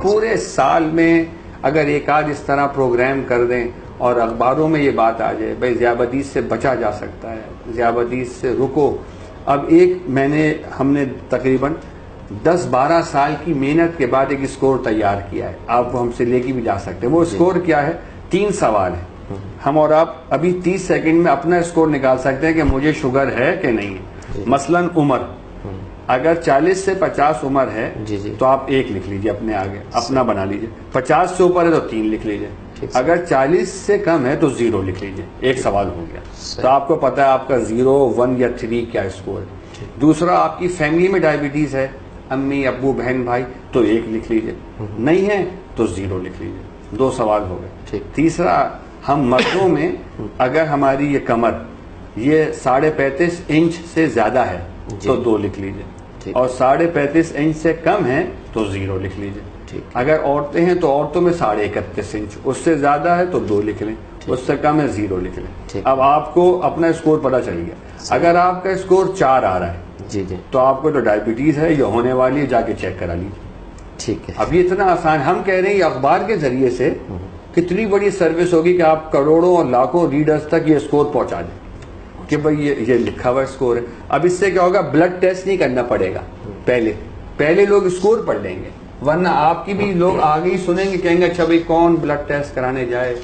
پورے سال میں اگر ایک آدھ اس طرح پروگرام کر دیں اور اخباروں میں یہ بات آ جائے بھائی ذیابطیس سے بچا جا سکتا ہے، ذیابطیس سے رکو. اب ہم نے تقریباً 10-12 سال کی محنت کے بعد ایک اسکور تیار کیا ہے، آپ وہ ہم سے لے کے بھی جا سکتے ہیں. وہ اسکور کیا ہے؟ 3 سوال ہے. ہم اور آپ ابھی 30 سیکنڈ میں اپنا اسکور نکال سکتے ہیں کہ مجھے شوگر ہے کہ نہیں ہے. مثلاً عمر، اگر 40 سے 50 عمر ہے تو آپ 1 لکھ لیجئے اپنے آگے، اپنا بنا لیجئے. 50 سے اوپر ہے تو 3 لکھ لیجئے. اگر 40 سے کم ہے تو 0 لکھ لیجئے. ایک سوال ہو گیا. تو آپ کو پتا ہے آپ کا 0، 1 یا 3 کیا اسکور ہے. دوسرا، آپ کی فیملی میں ڈائبٹیز ہے، امی ابو بہن بھائی، تو 1 لکھ لیجئے. نہیں ہے تو 0 لکھ لیجئے. 2 سوال ہو گئے. تیسرا، ہم مردوں میں اگر ہماری یہ کمر یہ 35.5 انچ سے زیادہ ہے تو 2 لکھ لیجئے، اور 35.5 انچ سے کم ہے تو 0 لکھ لیجئے. اگر عورتیں ہیں تو عورتوں میں 31.5 انچ، اس سے زیادہ ہے تو 2 لکھ لیں، اس سے کم ہے 0 لکھ لیں. اب آپ کو اپنا اسکور پتا چل گیا. اگر آپ کا اسکور 4 آ رہا ہے تو آپ کو تو ڈائبٹیز ہے یا ہونے والی ہے، جا کے چیک کرا لیجیے. ٹھیک ہے. اب یہ اتنا آسان. ہم کہہ رہے ہیں یہ اخبار کے ذریعے سے کتنی بڑی سروس ہوگی کہ آپ کروڑوں اور لاکھوں ریڈرز تک یہ اسکور پہنچا دیں کہ بھئی یہ لکھا ہوا اسکور ہے. اب اس سے کیا ہوگا؟ بلڈ ٹیسٹ نہیں کرنا پڑے گا. پہلے لوگ اسکور پڑھ لیں گے، ورنہ آپ کی بھی لوگ آگے ہی سنیں گے، کہیں گے اچھا بھئی کون بلڈ ٹیسٹ کرانے جائے،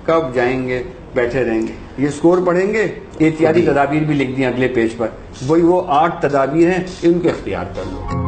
کب جائیں گے، بیٹھے رہیں گے. یہ اسکور پڑھیں گے. احتیاطی تدابیر بھی لکھ دیں اگلے پیج پر. وہی وہ 8 تدابیر ہیں، ان کو اختیار کر لو.